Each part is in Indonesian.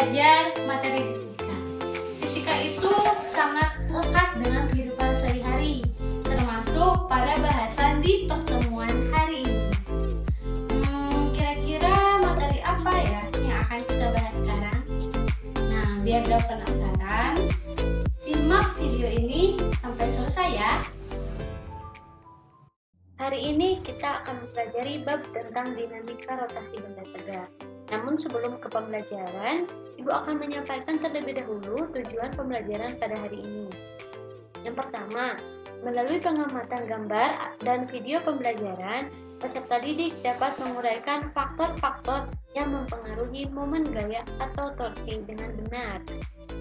belajar materi fisika. Fisika itu sangat lekat dengan kehidupan sehari-hari, termasuk pada bahasan di pertemuan hari ini. Kira-kira materi apa ya yang akan kita bahas sekarang? Nah, biar gak penasaran, simak video ini sampai selesai ya. Hari ini kita akan mempelajari bab tentang dinamika rotasi benda tegak. Namun sebelum ke pembelajaran, Ibu akan menyampaikan terlebih dahulu tujuan pembelajaran pada hari ini. Yang pertama, melalui pengamatan gambar dan video pembelajaran, peserta didik dapat menguraikan faktor-faktor yang mempengaruhi momen gaya atau torsi dengan benar.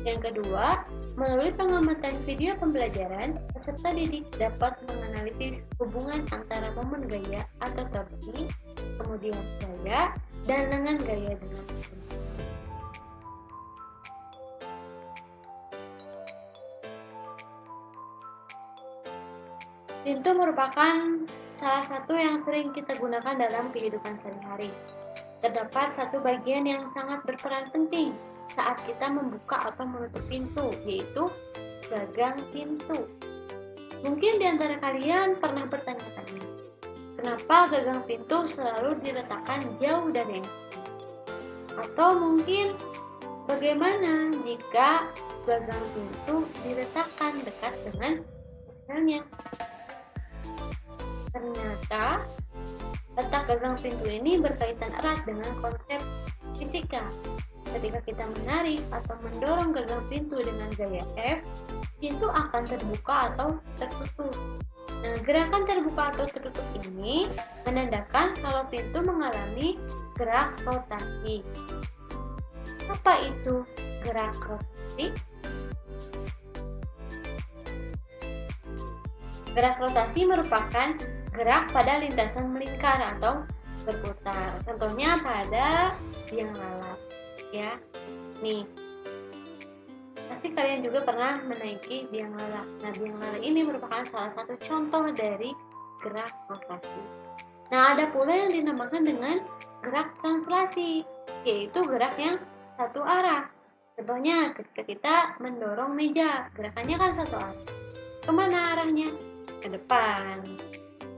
Yang kedua, melalui pengamatan video pembelajaran, peserta didik dapat menganalisis hubungan antara momen gaya atau torsi, kemudian gaya, dan lengan gaya dengan benar. Pintu merupakan salah satu yang sering kita gunakan dalam kehidupan sehari-hari. Terdapat satu bagian yang sangat berperan penting saat kita membuka atau menutup pintu, yaitu gagang pintu. Mungkin di antara kalian pernah bertanya-tanya, kenapa gagang pintu selalu diletakkan jauh dari entrance? Atau mungkin bagaimana jika gagang pintu diletakkan dekat dengan excelnya? Ternyata letak gagang pintu ini berkaitan erat dengan konsep fisika. Ketika kita menarik atau mendorong gagang pintu dengan gaya F, pintu akan terbuka atau tertutup. Nah, gerakan terbuka atau tertutup ini menandakan kalau pintu mengalami gerak rotasi. Apa itu gerak rotasi? Gerak rotasi merupakan gerak pada lintasan melingkar atau berputar. Contohnya pada biang lalat. Ya, nih, pasti kalian juga pernah menaiki biang lala. Nah, biang lala ini merupakan salah satu contoh dari gerak rotasi. Nah, ada pula yang dinamakan dengan gerak translasi, yaitu gerak yang satu arah. Contohnya, ketika kita mendorong meja, gerakannya kan satu arah. Kemana arahnya? Ke depan,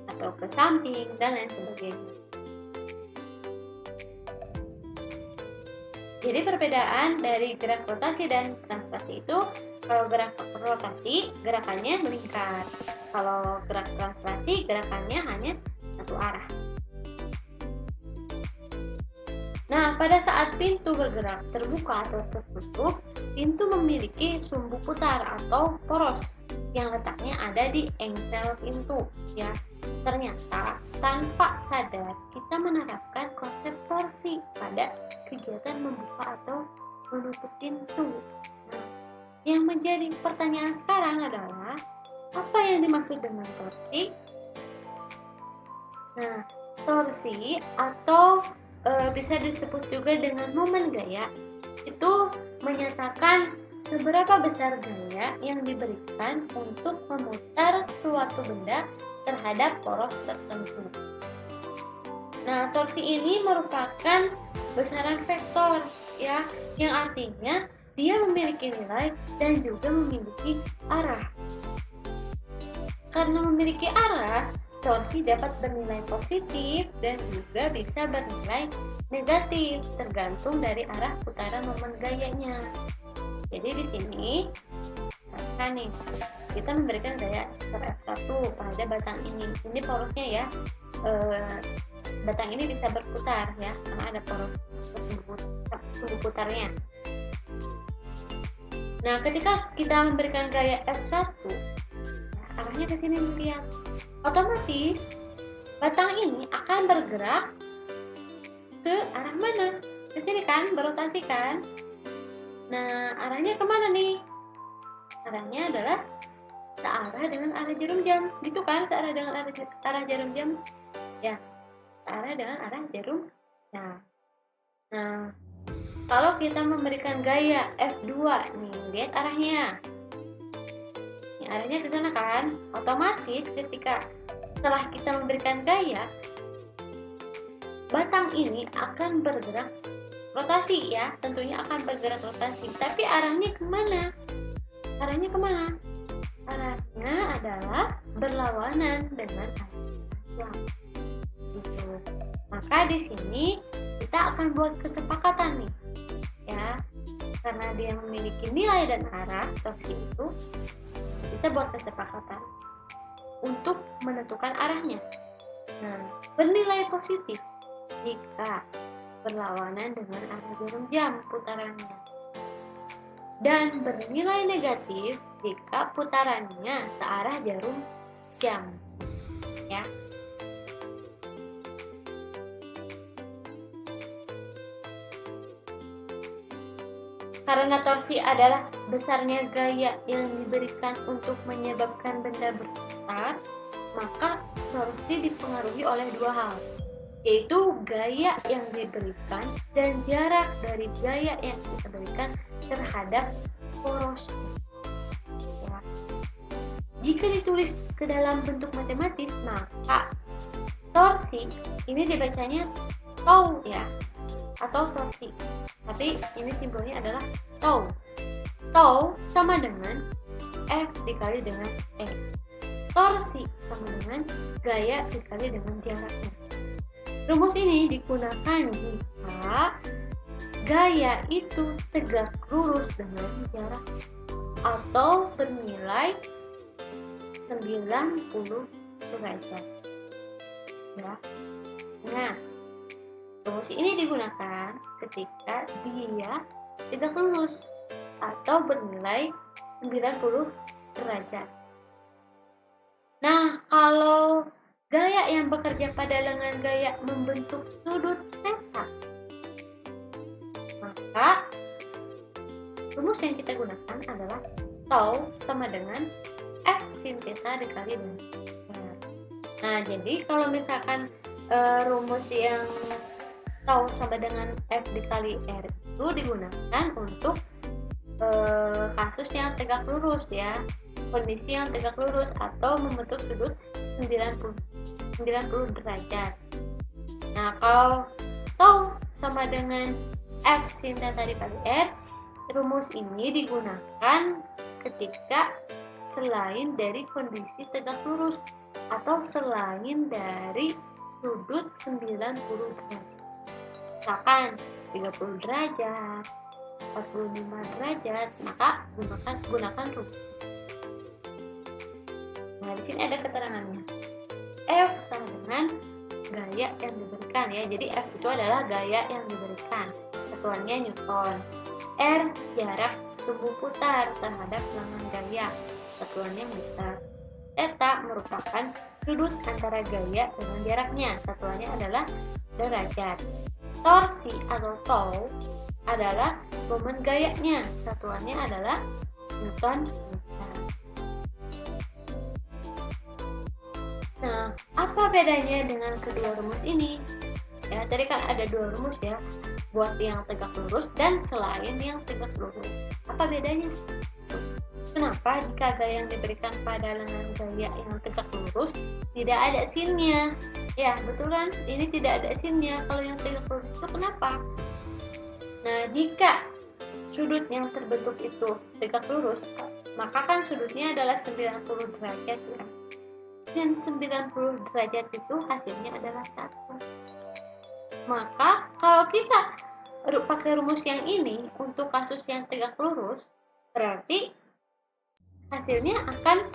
atau ke samping, dan lain sebagainya. Jadi perbedaan dari gerak rotasi dan translasi itu, kalau gerak rotasi gerakannya melingkar, kalau gerak translasi gerakannya hanya satu arah. Nah, pada saat pintu bergerak terbuka atau tertutup, pintu memiliki sumbu putar atau poros yang letaknya ada di engsel pintu, ya. Ternyata tanpa sadar kita menerapkan konsep torsi pada kegiatan membuka atau menutup pintu. Nah, yang menjadi pertanyaan sekarang adalah, apa yang dimaksud dengan torsi? Nah, torsi atau bisa disebut juga dengan momen gaya, itu menyatakan seberapa besar gaya yang diberikan untuk memutar suatu benda terhadap poros tertentu. Nah, torsi ini merupakan besaran vektor, ya, yang artinya dia memiliki nilai dan juga memiliki arah. Karena memiliki arah, torsi dapat bernilai positif dan juga bisa bernilai negatif, tergantung dari arah putaran momen gayanya. Jadi di sini nih, kita memberikan gaya sektor F1 pada batang ini. Ini porosnya ya, batang ini bisa berputar ya, karena ada poros sumbu putarnya. Nah, ketika kita memberikan gaya F1, arahnya ke sini melihat, otomatis batang ini akan bergerak ke arah mana? Ke sini kan, berotasi kan? Nah, arahnya kemana nih? Arahnya adalah searah dengan arah jarum jam, gitu kan? Searah dengan arah jarum jam, ya. Searah dengan arah jarum. Nah, kalau kita memberikan gaya F2 nih, lihat arahnya. Ini arahnya ke sana kan? Otomatis ketika setelah kita memberikan gaya, batang ini akan bergerak rotasi ya, tentunya akan bergerak rotasi. Tapi arahnya kemana? Arahnya kemana? Arahnya adalah berlawanan dengan arah jam. Gitu. Maka di sini kita akan buat kesepakatan nih, ya, karena dia memiliki nilai dan arah torsi itu, kita buat kesepakatan untuk menentukan arahnya. Nah, bernilai positif jika berlawanan dengan arah jarum jam putarannya, dan bernilai negatif jika putarannya searah jarum jam, ya. Karena torsi adalah besarnya gaya yang diberikan untuk menyebabkan benda berputar, maka torsi dipengaruhi oleh dua hal, yaitu gaya yang diberikan dan jarak dari gaya yang diberikan terhadap porosi. Ya. Jika ditulis ke dalam bentuk matematis, maka torsi ini dibacanya tau ya, atau torsi. Tapi ini simbolnya adalah tau. Tau sama dengan F dikali dengan E. Torsi sama dengan gaya dikali dengan jaraknya. Rumus ini digunakan jika gaya itu tegak lurus dengan jarak atau bernilai 90 derajat. Ya. Nah, rumus ini digunakan ketika dia tegak lurus atau bernilai 90 derajat. Nah, kalau gaya yang bekerja pada lengan gaya membentuk sudut theta, maka rumus yang kita gunakan adalah tau sama dengan F sin theta dikali dengan R. Nah, jadi kalau misalkan rumus yang tau sama dengan F dikali R itu digunakan untuk kasus yang tegak lurus ya, kondisi yang tegak lurus atau membentuk sudut 90 derajat. Nah, kalau tau sama dengan F sin theta dikali R, rumus ini digunakan ketika selain dari kondisi tegak lurus atau selain dari sudut 90 derajat. Misalkan 30 derajat, 45 derajat, maka gunakan rumus. Nah, di sini ada keterangannya. F sama dengan gaya yang diberikan ya. Jadi F itu adalah gaya yang diberikan. Satuannya Newton. R jarak tubuh putar terhadap lengan gaya. Satuannya meter. Theta merupakan sudut antara gaya dengan jaraknya. Satuannya adalah derajat. Torsi atau tau adalah momen gayanya. Satuannya adalah Newton meter. Nah, apa bedanya dengan kedua rumus ini? Ya, tadi kan ada dua rumus ya, buat yang tegak lurus dan selain yang tegak lurus. Apa bedanya? Kenapa jika gaya yang diberikan pada lengan gaya yang tegak lurus tidak ada sinnya? Ya, betul kan? Ini tidak ada sinnya. Kalau yang tegak lurus itu kenapa? Nah, jika sudut yang terbentuk itu tegak lurus, maka kan sudutnya adalah 90 derajat ya. Dan 90 derajat itu hasilnya adalah 1. Maka kalau kita pakai rumus yang ini untuk kasus yang tegak lurus, berarti hasilnya akan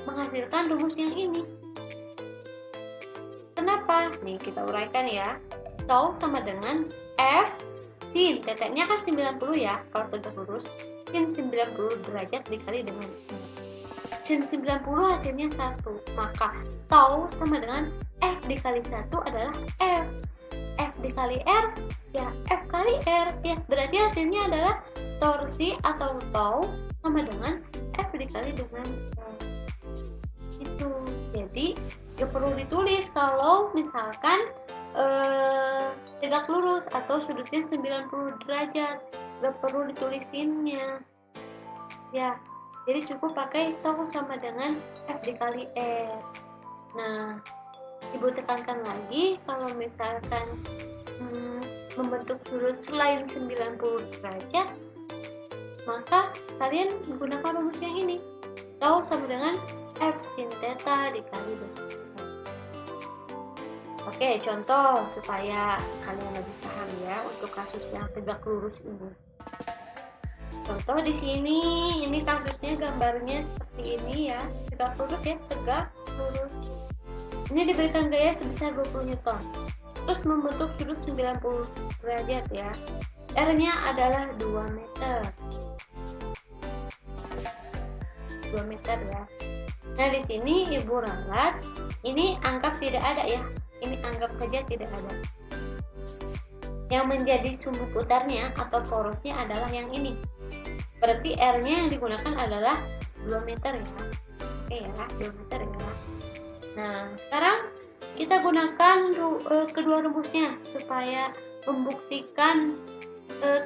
menghasilkan rumus yang ini. Kenapa? Nih kita uraikan ya. Tau sama dengan F sin theta-nya kan 90 ya kalau tegak lurus, sin 90 derajat dikali dengan sin 90 hasilnya 1. Maka tau sama dengan F dikali 1 adalah F. F dikali R ya F kali R ya. Berarti hasilnya adalah torsi atau tau sama dengan F dikali dengan R. Itu. Jadi gak perlu ditulis kalau misalkan tegak lurus atau sudutnya 90 derajat. Gak perlu ditulisinnya. Ya. Jadi cukup pakai tau sama dengan F dikali R. Nah, ibu tekankan lagi kalau misalkan membentuk sudut selain 90 derajat, maka kalian menggunakan rumus yang ini. Tau sama dengan F sin theta dikali dengan. Oke, contoh supaya kalian lebih paham ya untuk kasus yang tegak lurus ini. Contoh di sini, ini kasusnya gambarnya seperti ini ya, tegak lurus ya, tegak lurus. Ini diberikan gaya sebesar 20 Newton. Terus membentuk sudut 90 derajat ya. R-nya adalah 2 meter. 2 meter ya. Nah, di sini Ibu ralat, ini anggap tidak ada ya. Ini anggap saja tidak ada. Yang menjadi sumbu putarnya atau porosnya adalah yang ini. Berarti R-nya yang digunakan adalah 2 meter ya. Oke ya, 2 meter ya. Nah, sekarang kita gunakan kedua rumusnya supaya membuktikan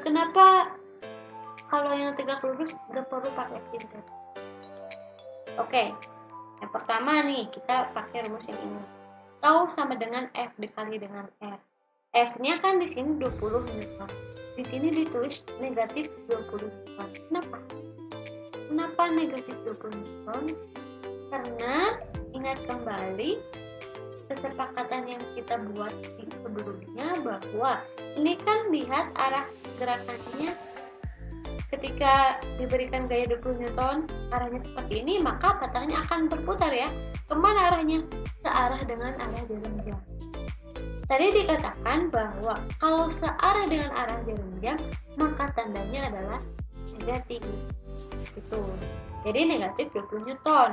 kenapa kalau yang tegak lurus nggak perlu pakai sin theta. Oke, yang pertama nih kita pakai rumus yang ini. Tau sama dengan F dikali dengan R. F-nya kan di sini 20 Newton. Di sini ditulis negatif 20 Newton. Kenapa? Kenapa negatif 20 Newton? Karena ingat kembali kesepakatan yang kita buat di sebelumnya bahwa ini kan lihat arah gerakannya ketika diberikan gaya 20 Newton arahnya seperti ini, maka patahnya akan berputar ya. Kemana arahnya? Searah dengan arah jarum jam. Tadi dikatakan bahwa kalau searah dengan arah jarum jam, maka tandanya adalah negatif. Gitu. Jadi negatif 20 Newton.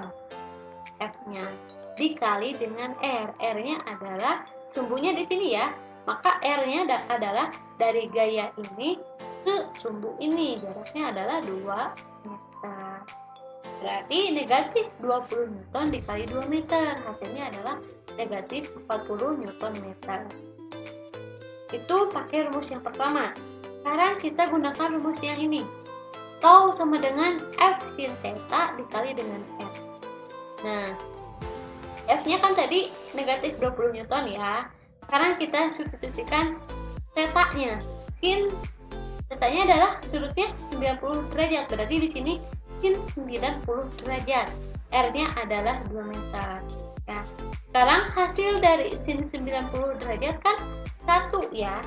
F-nya dikali dengan R. R-nya adalah sumbunya di sini ya. Maka R-nya adalah dari gaya ini ke sumbu ini. Jaraknya adalah 2 meter. Berarti negatif 20 Newton dikali 2 meter. Hasilnya adalah negatif 40 Newton meter. Itu pakai rumus yang pertama. Sekarang kita gunakan rumus yang ini. Tau sama dengan F sin theta dikali dengan R. Nah, F-nya kan tadi negatif 20 Newton ya. Sekarang kita substitusikan theta-nya. Sin theta-nya adalah sudutnya 90 derajat. Berarti di sini sin 90 derajat. R-nya adalah 2 meter. Ya. Sekarang hasil dari sin 90 derajat kan 1 ya.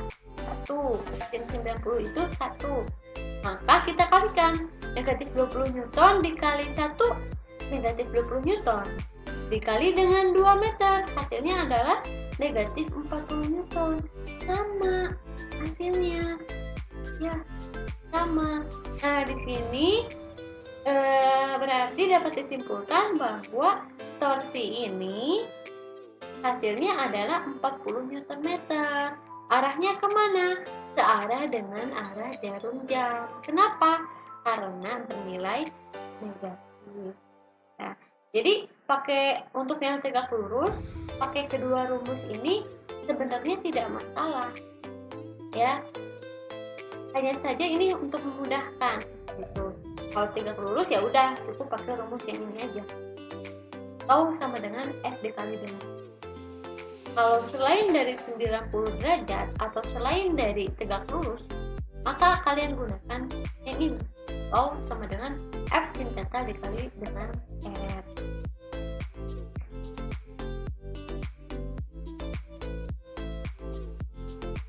1. Sin 90 itu 1. Maka kita kalikan. Negatif 20 Newton dikali 1 negatif 20 Newton dikali dengan 2 meter, hasilnya adalah negatif 40 Newton. Sama hasilnya ya, sama. Nah, di sini berarti dapat disimpulkan bahwa torsi ini hasilnya adalah 40 Newton meter. Arahnya kemana? Searah dengan arah jarum jam. Kenapa? Karena bernilai negatif. Nah, jadi pakai untuk yang tegak lurus, pakai kedua rumus ini sebenarnya tidak masalah, ya. Hanya saja ini untuk memudahkan, gitu. Kalau tegak lurus ya udah cukup pakai rumus yang ini aja. Tau sama dengan F dikali dengan. Kalau selain dari 90 derajat atau selain dari tegak lurus, maka kalian gunakan yang ini. Tau sama dengan F sin theta dikali dengan R.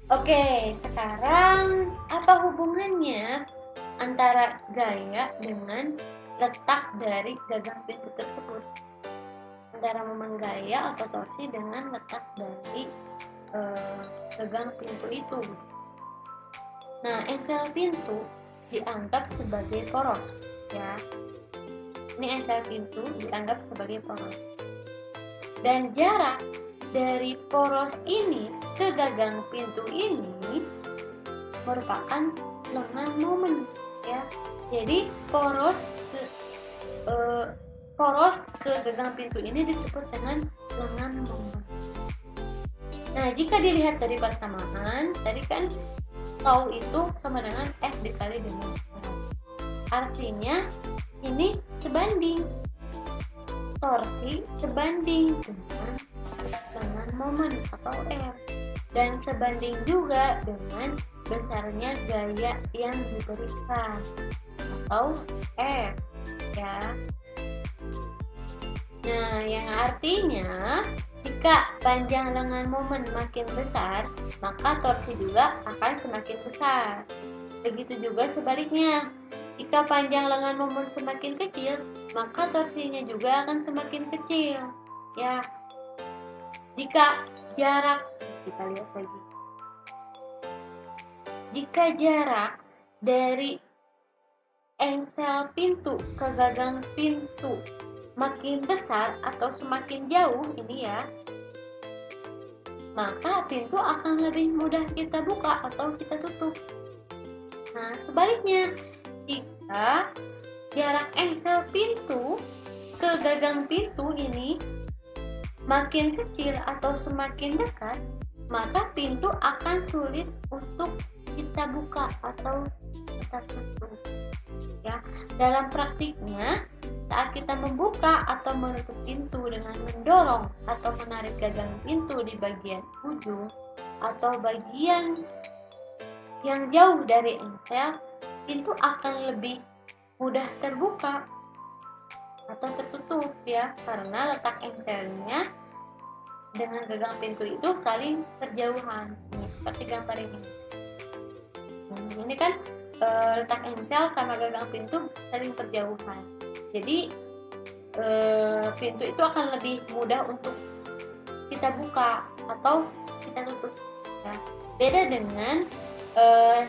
Oke, sekarang apa hubungannya antara gaya dengan letak dari gagang pintu tersebut? Antara momen gaya atau torsi dengan letak dari gagang pintu itu. Nah, engsel pintu dianggap sebagai poros, ya. Ini engsel pintu dianggap sebagai poros. Dan jarak dari poros ini ke gagang pintu ini merupakan lengan momen, ya. Jadi poros ke gagang pintu ini disebut dengan lengan momen. Nah, jika dilihat dari persamaan, tadi kan tau itu sama dengan F dikali dengan R. Artinya ini sebanding. Torsi sebanding dengan lengan momen atau R. dan sebanding juga dengan besarnya gaya yang diberikan atau F ya. Nah, yang artinya jika panjang lengan momen makin besar, maka torsi juga akan semakin besar. Begitu juga sebaliknya, jika panjang lengan momen semakin kecil, maka torsinya juga akan semakin kecil. Ya, jika jarak, kita lihat lagi. Jika jarak dari engsel pintu ke gagang pintu makin besar atau semakin jauh ini ya, maka pintu akan lebih mudah kita buka atau kita tutup. Nah, sebaliknya, jika jarak engsel pintu ke gagang pintu ini makin kecil atau semakin dekat, maka pintu akan sulit untuk kita buka atau kita tutup. Ya, dalam praktiknya, saat kita membuka atau menutup pintu dengan mendorong atau menarik gagang pintu di bagian ujung atau bagian yang jauh dari engsel, pintu akan lebih mudah terbuka atau tertutup ya, karena letak engselnya dengan gagang pintu itu saling berjauhan. Nih, seperti gambar ini. Ini kan letak engsel sama gagang pintu saling berjauhan. Jadi pintu itu akan lebih mudah untuk kita buka atau kita tutup. Ya. Beda dengan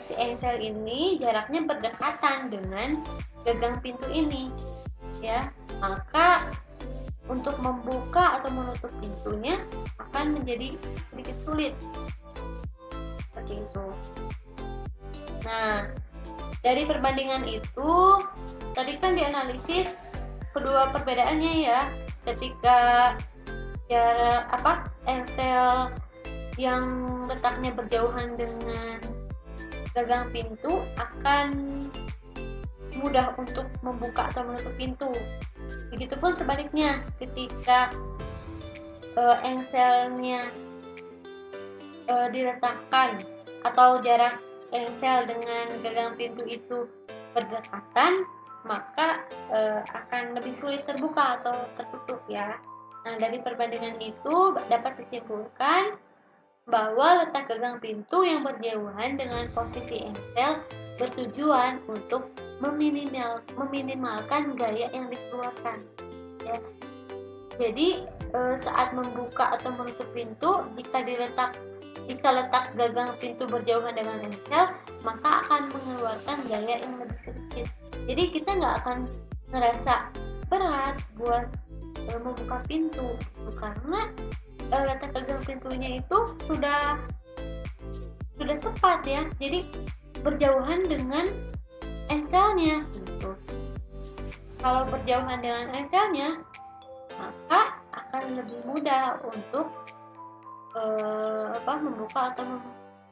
si engsel ini jaraknya berdekatan dengan gagang pintu ini, ya. Maka untuk membuka atau menutup pintunya akan menjadi sedikit sulit. Seperti itu. Nah, dari perbandingan itu tadi kan dianalisis kedua perbedaannya ya, ketika jarak engsel yang letaknya berjauhan dengan gagang pintu akan mudah untuk membuka atau menutup pintu. Begitupun sebaliknya, ketika engselnya diletakkan atau jarak engsel dengan gagang pintu itu berdekatan, maka akan lebih sulit terbuka atau tertutup ya. Nah, dari perbandingan itu dapat disimpulkan bahwa letak gagang pintu yang berjauhan dengan posisi engsel bertujuan untuk meminimalkan gaya yang dikeluarkan. Ya. Jadi saat membuka atau menutup pintu, jika letak gagang pintu berjauhan dengan engsel, maka akan mengeluarkan gaya yang lebih sedikit. Jadi kita nggak akan ngerasa berat buat membuka pintu, karena letak gagang pintunya itu sudah tepat ya. Jadi berjauhan dengan engselnya gitu. Kalau berjauhan dengan engselnya, maka akan lebih mudah untuk membuka atau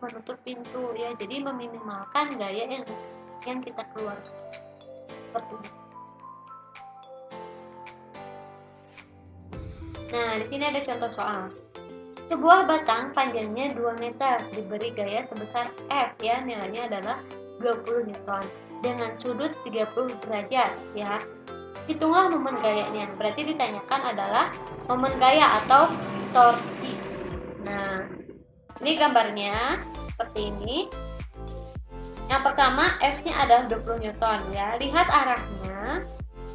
menutup pintu ya. Jadi meminimalkan gaya yang kita keluarkan. Seperti itu. Nah, di sini ada contoh soal. Sebuah batang panjangnya 2 meter diberi gaya sebesar F ya, nilainya adalah 20 Newton dengan sudut 30 derajat ya. Hitunglah momen gayanya. Berarti ditanyakan adalah momen gaya atau torsi. Nah, ini gambarnya seperti ini. Yang pertama, F-nya adalah 20 Newton ya. Lihat arahnya.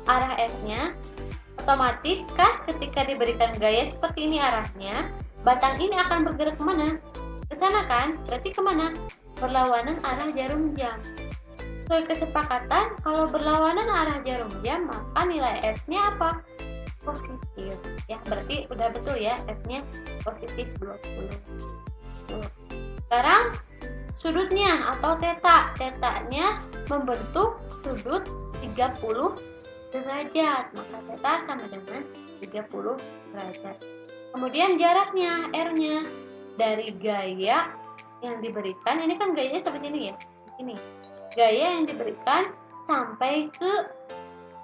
Arah F-nya otomatis kan ketika diberikan gaya seperti ini arahnya, batang ini akan bergerak kemana? Ke sana kan? Berarti kemana? Berlawanan arah jarum jam. Sesuai kesepakatan, kalau berlawanan arah jarum jam, maka nilai F-nya apa? Positif. Ya, berarti udah betul ya, F-nya positif 20. Sekarang sudutnya atau theta. Theta-nya membentuk sudut 30 derajat, maka theta sama dengan 30 derajat. Kemudian jaraknya, R-nya dari gaya yang diberikan, ini kan gayanya seperti ini ya, ini gaya yang diberikan sampai ke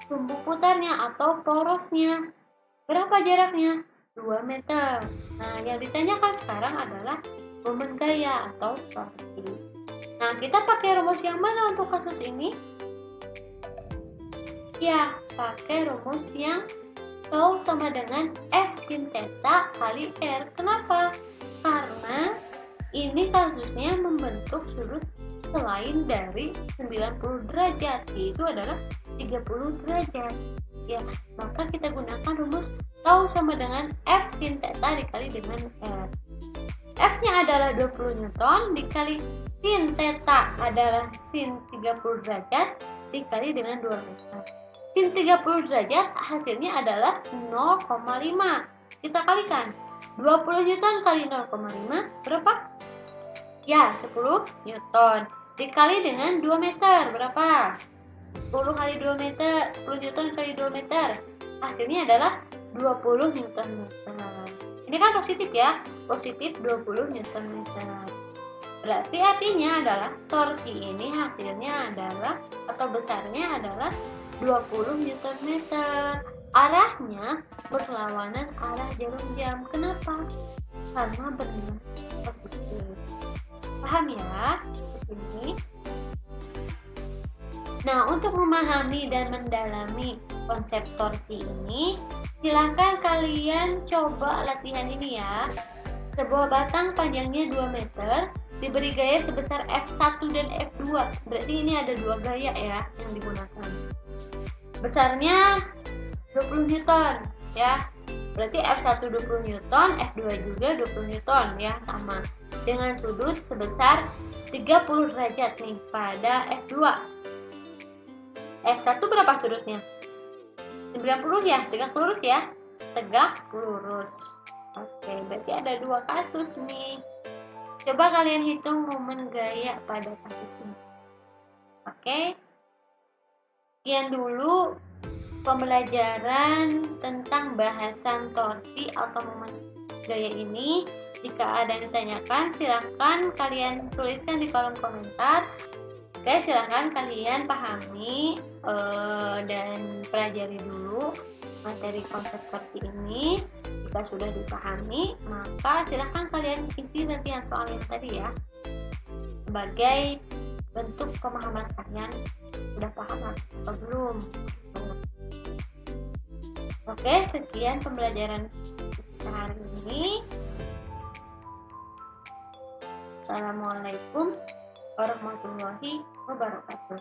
sumbu putarnya atau porosnya. Berapa jaraknya? 2 meter. Nah, yang ditanyakan sekarang adalah momen gaya atau torsi. Nah, kita pakai rumus yang mana untuk kasus ini? Ya, pakai rumus yang tau sama dengan F sin theta kali R. Kenapa? Karena ini kasusnya membentuk sudut selain dari 90 derajat, yaitu adalah 30 derajat. Ya, maka kita gunakan rumus tau sama dengan F sin theta dikali dengan R. F-nya adalah 20 Newton dikali sin theta adalah sin 30 derajat dikali dengan 2 meter. Sin 30 derajat hasilnya adalah 0,5. Kita kalikan. 20 Newton kali 0,5 berapa? Ya, 10 Newton. Dikali dengan 2 meter berapa? 10 kali 2 meter, 10 Newton kali 2 meter. Hasilnya adalah 20 Newton meter. Ini kan positif ya, positif 20 Newton meter. Berarti artinya adalah torsi ini hasilnya adalah atau besarnya adalah 20 Newton meter. Arahnya berlawanan arah jarum jam. Kenapa? Karena bernilai positif. Paham ya? Ini. Nah, untuk memahami dan mendalami konsep torsi ini, silahkan kalian coba latihan ini ya. Sebuah batang panjangnya 2 meter diberi gaya sebesar F1 dan F2. Berarti ini ada 2 gaya ya yang digunakan. Besarnya 20 Newton ya. Berarti F1 20 Newton, F2 juga 20 Newton ya, sama. Dengan sudut sebesar 30 derajat nih pada F2. F1 berapa sudutnya? 90 ya, tegak lurus ya. Tegak lurus. Oke, berarti ada 2 kasus nih. Coba kalian hitung momen gaya pada kasus ini. Oke. Sekian dulu pembelajaran tentang bahasan torsi atau momen gaya ini. Jika ada yang ditanyakan, silahkan kalian tuliskan di kolom komentar. Oke, silahkan kalian pahami dan pelajari dulu materi konsep torsi ini. Jika sudah dipahami, maka silahkan kalian isi latihan soal yang tadi ya, sebagai bentuk pemahaman kalian sudah paham atau belum. Oke, sekian pembelajaran kita hari ini. Assalamualaikum warahmatullahi wabarakatuh.